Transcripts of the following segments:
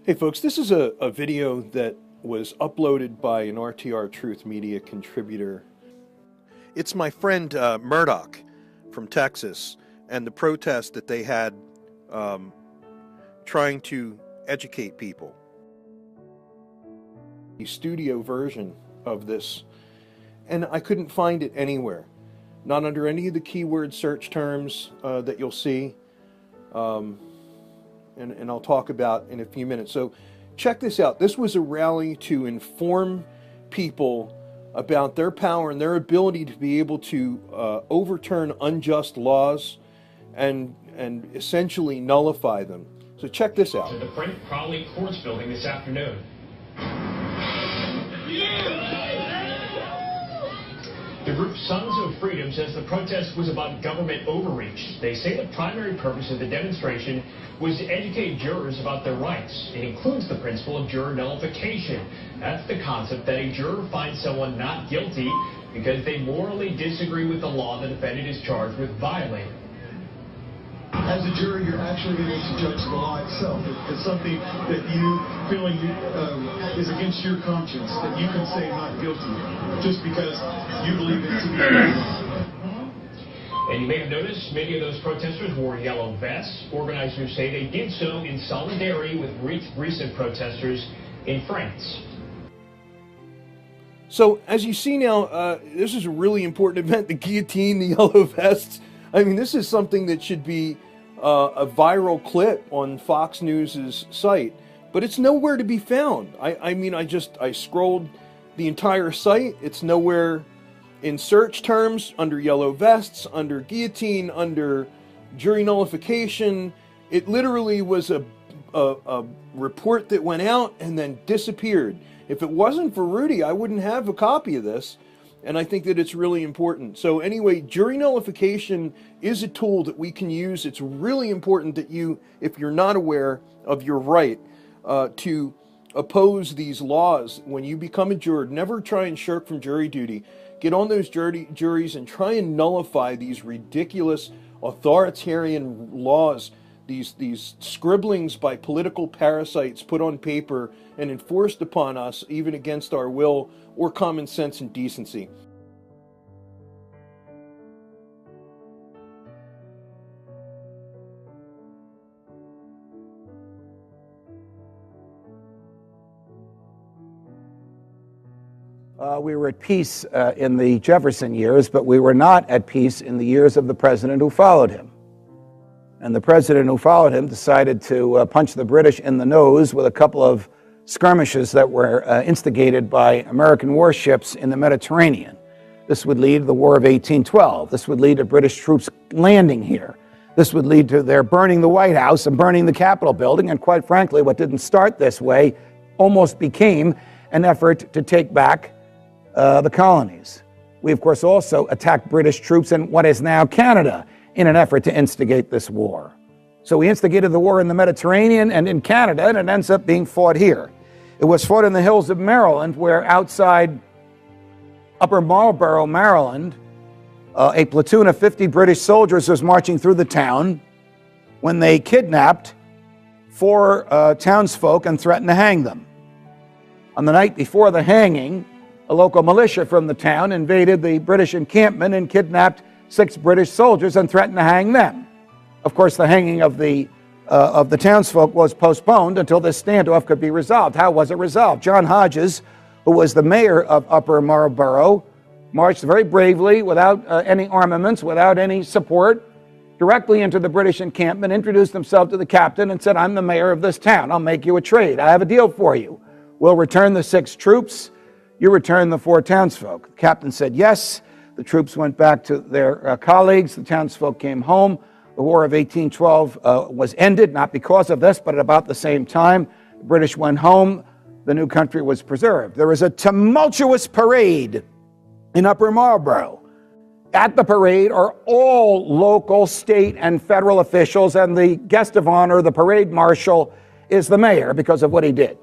Hey folks, this is a video that was uploaded by an RTR Truth Media contributor. It's my friend Murdoch from Texas and the protest that they had trying to educate people. The studio version of this, and I couldn't find it anywhere. Not under any of the keyword search terms that you'll see. And I'll talk about in a few minutes. So check this out. This was a rally to inform people about their power and their ability to be able to overturn unjust laws and essentially nullify them. So check this out. To the Frank Crowley Courts building this afternoon. The group Sons of Freedom says the protest was about government overreach. They say the primary purpose of the demonstration was to educate jurors about their rights. It includes the principle of juror nullification. That's the concept that a juror finds someone not guilty because they morally disagree with the law the defendant is charged with violating. As a juror, you're actually able to judge the law itself. If it's something that you feel is against your conscience, that you can say not guilty just because you believe it to be true. And you may have noticed many of those protesters wore yellow vests. Organizers say they did so in solidarity with recent protesters in France. So as you see now, this is a really important event, the guillotine, the yellow vests. I mean, this is something that should be a viral clip on Fox News's site, but it's nowhere to be found. I scrolled the entire site. It's nowhere in search terms, under yellow vests, under guillotine, under jury nullification. It literally was a report that went out and then disappeared. If it wasn't for Rudy, I wouldn't have a copy of this. And I think that it's really important. So anyway, jury nullification is a tool that we can use. It's really important that you, if you're not aware of your right to oppose these laws, when you become a juror, never try and shirk from jury duty. Get on those juries and try and nullify these ridiculous authoritarian laws, these scribblings by political parasites put on paper and enforced upon us even against our will or common sense and decency. We were at peace in the Jefferson years, but we were not at peace in the years of the president who followed him. And the president who followed him decided to punch the British in the nose with a couple of skirmishes that were instigated by American warships in the Mediterranean. This would lead to the War of 1812. This would lead to British troops landing here. This would lead to their burning the White House and burning the Capitol building. And quite frankly, what didn't start this way almost became an effort to take back the colonies. We, of course, also attacked British troops in what is now Canada in an effort to instigate this war. So we instigated the war in the Mediterranean and in Canada, and it ends up being fought here. It was fought in the hills of Maryland, where outside Upper Marlboro, Maryland, a platoon of 50 British soldiers was marching through the town when they kidnapped 4 townsfolk and threatened to hang them. On the night before the hanging, a local militia from the town invaded the British encampment and kidnapped 6 British soldiers and threatened to hang them. Of course, the hanging of the townsfolk was postponed until this standoff could be resolved. How was it resolved? John Hodges, who was the mayor of Upper Marlboro, marched very bravely, without any armaments, without any support, directly into the British encampment, introduced himself to the captain and said, "I'm the mayor of this town. I'll make you a trade. I have a deal for you. We'll return the 6 troops. You return the 4 townsfolk." The captain said yes. The troops went back to their colleagues. The townsfolk came home. The War of 1812 was ended, not because of this, but at about the same time. The British went home. The new country was preserved. There was a tumultuous parade in Upper Marlboro. At the parade are all local, state, and federal officials, and the guest of honor, the parade marshal, is the mayor because of what he did.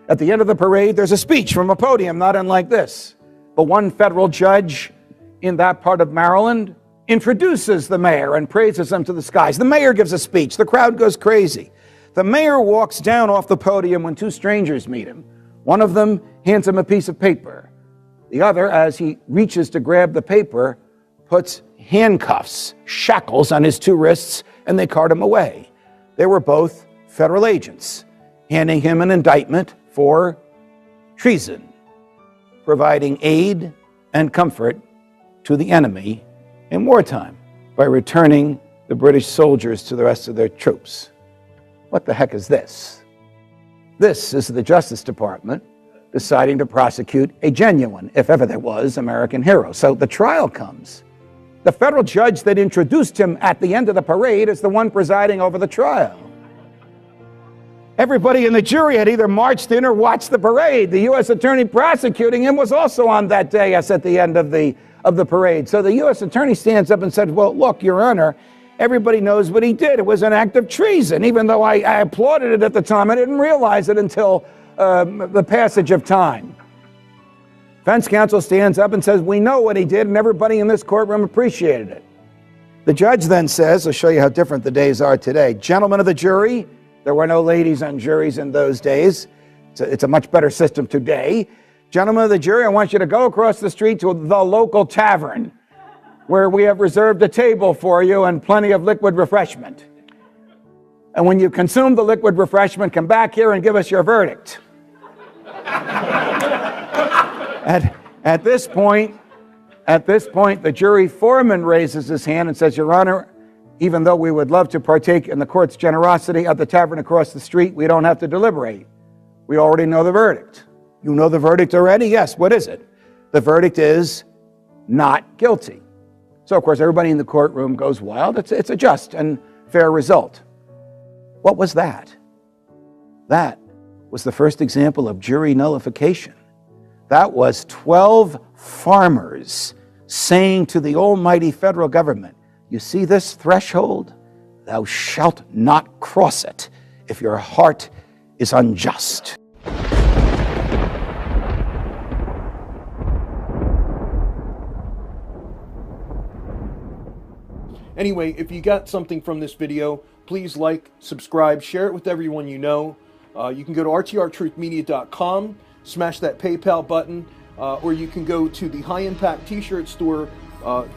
At the end of the parade, there's a speech from a podium, not unlike this. But one federal judge in that part of Maryland introduces the mayor and praises him to the skies. The mayor gives a speech. The crowd goes crazy. The mayor walks down off the podium when two strangers meet him. One of them hands him a piece of paper. The other, as he reaches to grab the paper, puts handcuffs, shackles on his two wrists, and they cart him away. They were both federal agents, handing him an indictment for treason, providing aid and comfort to the enemy in wartime by returning the British soldiers to the rest of their troops. What the heck is this? This is the Justice Department deciding to prosecute a genuine, if ever there was, American hero. So the trial comes. The federal judge that introduced him at the end of the parade is the one presiding over the trial. Everybody in the jury had either marched in or watched the parade. The U.S. attorney prosecuting him was also on that day as at the end of the parade. So the U.S. attorney stands up and said, well, look, Your Honor, everybody knows what he did. It was an act of treason. Even though I applauded it at the time, I didn't realize it until the passage of time. Defense counsel stands up and says, we know what he did, and everybody in this courtroom appreciated it. The judge then says, I'll show you how different the days are today. Gentlemen of the jury, there were no ladies on juries in those days. It's a much better system today. Gentlemen of the jury, I want you to go across the street to the local tavern where we have reserved a table for you and plenty of liquid refreshment. And when you consume the liquid refreshment, come back here and give us your verdict. At this point, the jury foreman raises his hand and says, Your Honor, even though we would love to partake in the court's generosity at the tavern across the street, we don't have to deliberate. We already know the verdict. You know the verdict already? Yes. What is it? The verdict is not guilty. So, of course, everybody in the courtroom goes wild. It's a just and fair result. What was that? That was the first example of jury nullification. That was 12 farmers saying to the almighty federal government, you see this threshold? Thou shalt not cross it if your heart is unjust. Anyway, if you got something from this video, please like, subscribe, share it with everyone you know. You can go to rtrtruthmedia.com, smash that PayPal button, or you can go to the High Impact T-shirt store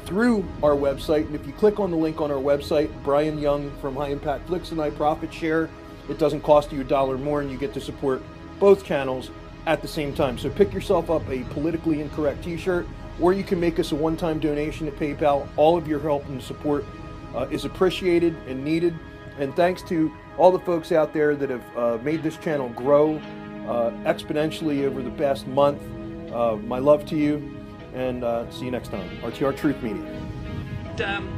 through our website. And if you click on the link on our website, Brian Young from High Impact Flicks and I profit share. It doesn't cost you $1 more, and you get to support both channels at the same time. So pick yourself up a politically incorrect T-shirt, or you can make us a one-time donation at PayPal. All of your help and support is appreciated and needed. And thanks to all the folks out there that have made this channel grow exponentially over the past month. My love to you, and see you next time. RTR Truth Media.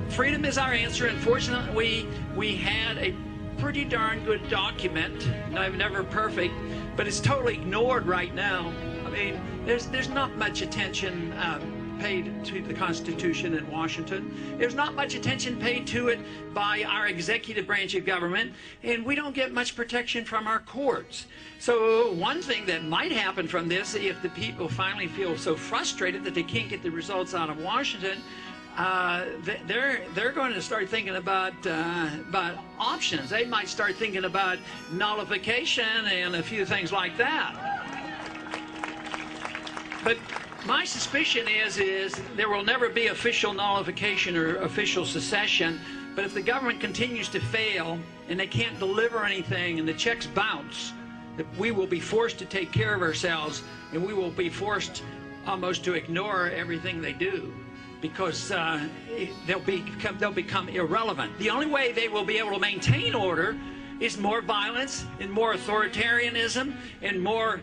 Freedom is our answer. Unfortunately, we had a pretty darn good document. Never perfect, but it's totally ignored right now. I mean, there's not much attention paid to the Constitution in Washington. There's not much attention paid to it by our executive branch of government, and we don't get much protection from our courts. So one thing that might happen from this, if the people finally feel so frustrated that they can't get the results out of Washington, they're going to start thinking about options. They might start thinking about nullification and a few things like that. But my suspicion is there will never be official nullification or official secession. But if the government continues to fail and they can't deliver anything and the checks bounce, that we will be forced to take care of ourselves, and we will be forced almost to ignore everything they do, because they'll become irrelevant. The only way they will be able to maintain order is more violence and more authoritarianism and more,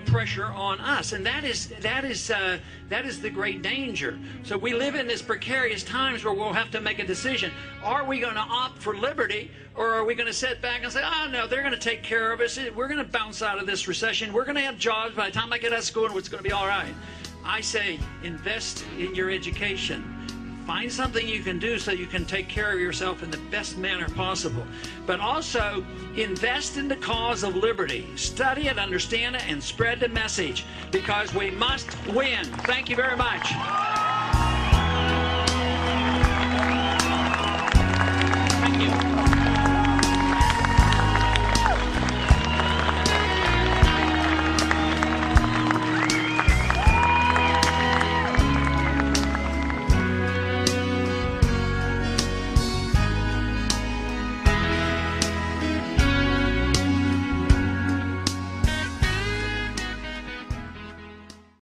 pressure on us, and that is the great danger. So we live in this precarious times where we'll have to make a decision. Are we going to opt for liberty, or are we going to sit back and say, oh no, they're going to take care of us, we're going to bounce out of this recession, we're going to have jobs by the time I get out of school, and it's going to be all right? I say invest in your education. Find something you can do so you can take care of yourself in the best manner possible. But also invest in the cause of liberty. Study it, understand it, and spread the message, because we must win. Thank you very much.